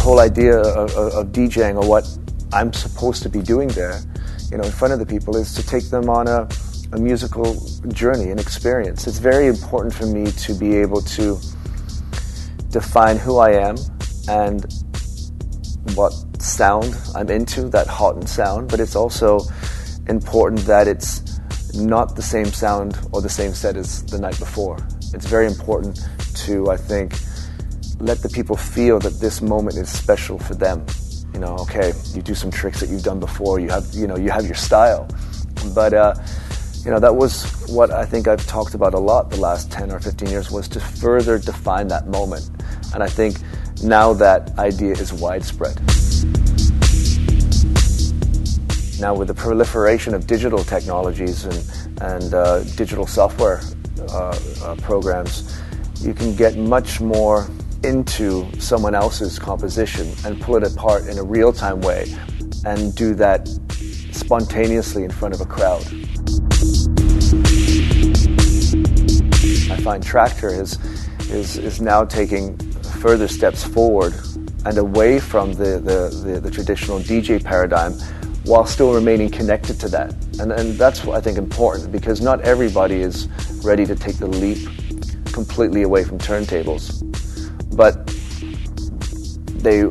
whole idea of DJing, or what I'm supposed to be doing there, in front of the people, is to take them on a musical journey, an experience. It's very important for me to be able to define who I am and what sound I'm into, that Hawtin sound, but it's also important that it's not the same sound or the same set as the night before. It's very important to, I think, let the people feel that this moment is special for them. Okay, you do some tricks that you've done before, you have your style, but that was what I think I've talked about a lot the last 10 or 15 years, was to further define that moment. And I think now that idea is widespread. Now, with the proliferation of digital technologies and digital software programs, you can get much more into someone else's composition and pull it apart in a real-time way and do that spontaneously in front of a crowd. I find Traktor is now taking further steps forward and away from the traditional DJ paradigm, while still remaining connected to that. And that's what I think important, because not everybody is ready to take the leap completely away from turntables, but they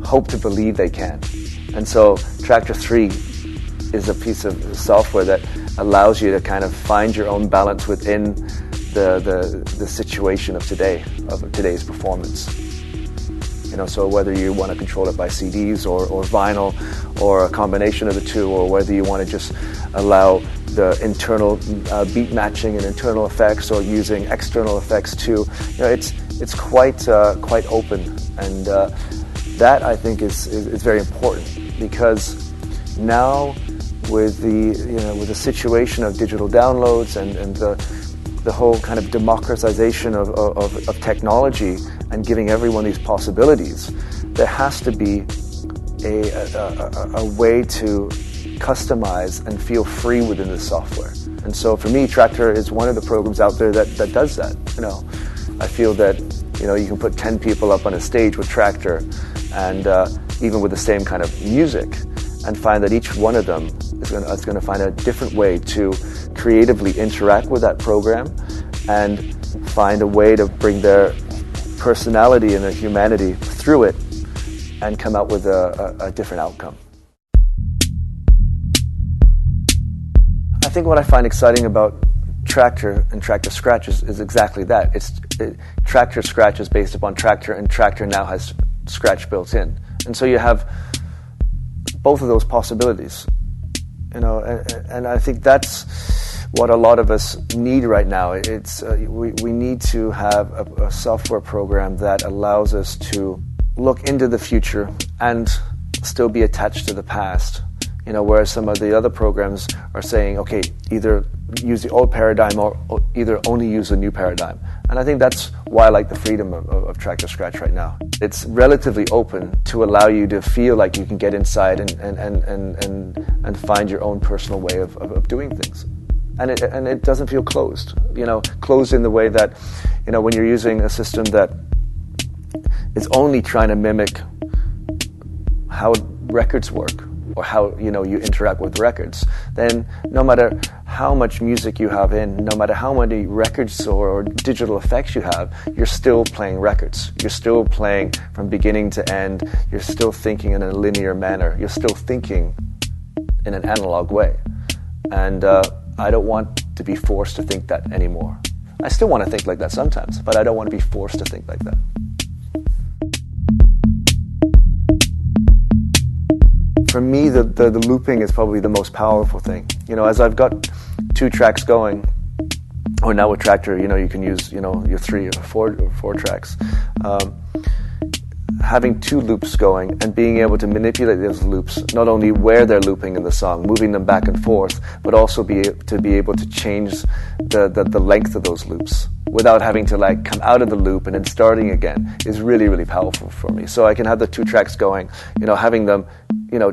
hope to believe they can. And so Traktor 3 is a piece of software that allows you to kind of find your own balance within the situation of today's performance. So whether you want to control it by CDs or vinyl, or a combination of the two, or whether you want to just allow the internal beat matching and internal effects, or using external effects too, it's quite open, and that I think is very important, because now with the situation of digital downloads and the whole kind of democratization of technology and giving everyone these possibilities, there has to be a way to customize and feel free within the software. And so for me, Traktor is one of the programs out there that does that. I feel that you can put 10 people up on a stage with Traktor, and even with the same kind of music, and find that each one of them is going to find a different way to creatively interact with that program and find a way to bring their personality and their humanity through it and come out with a different outcome. I think what I find exciting about Traktor and Traktor Scratch is exactly that. Traktor Scratch is based upon Traktor, and Traktor now has Scratch built in. And so you have both of those possibilities. And I think that's what a lot of us need right now. We need to have a software program that allows us to look into the future and still be attached to the past. Whereas some of the other programs are saying, okay, either use the old paradigm or either only use the new paradigm. And I think that's why I like the freedom of Traktor Scratch right now. It's relatively open to allow you to feel like you can get inside and find your own personal way of doing things. And it doesn't feel closed. Closed in the way that, when you're using a system that is only trying to mimic how records work, or how you interact with records, then no matter how much music you have in, no matter how many records or digital effects you have, you're still playing records. You're still playing from beginning to end. You're still thinking in a linear manner. You're still thinking in an analog way. And I don't want to be forced to think that anymore. I still want to think like that sometimes, but I don't want to be forced to think like that. For me, the looping is probably the most powerful thing. As I've got 2 tracks going, or now with Traktor, you can use, your 3 or 4 tracks. Having 2 loops going and being able to manipulate those loops, not only where they're looping in the song, moving them back and forth, but also be able to change the length of those loops without having to come out of the loop and then starting again, is really, really powerful for me. So I can have the 2 tracks going, having them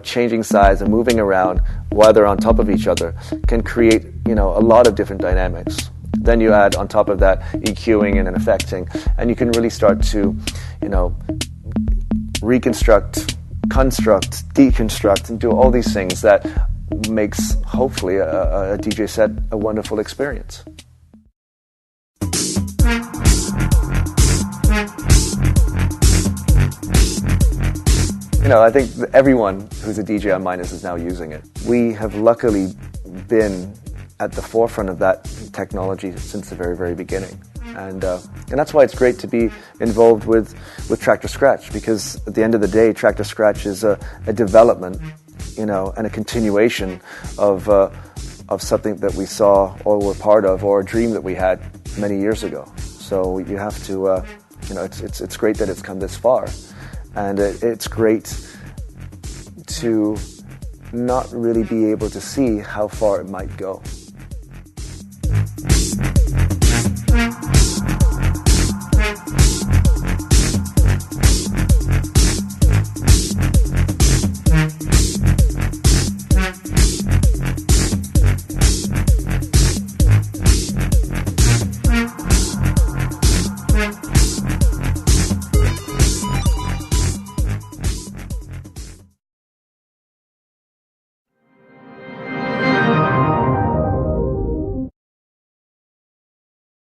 changing size and moving around while they're on top of each other can create, a lot of different dynamics. Then you add on top of that EQing and affecting, and you can really start to, reconstruct, construct, deconstruct, and do all these things that makes, hopefully, a DJ set a wonderful experience. You know, I think everyone who's a DJ on Minus is now using it. We have luckily been at the forefront of that technology since the very, very beginning. And that's why it's great to be involved with Traktor Scratch, because at the end of the day, Traktor Scratch is a development, you know, and a continuation of something that we saw or were part of, or a dream that we had many years ago. So you have to, you know, it's great that it's come this far. And it's great to not really be able to see how far it might go.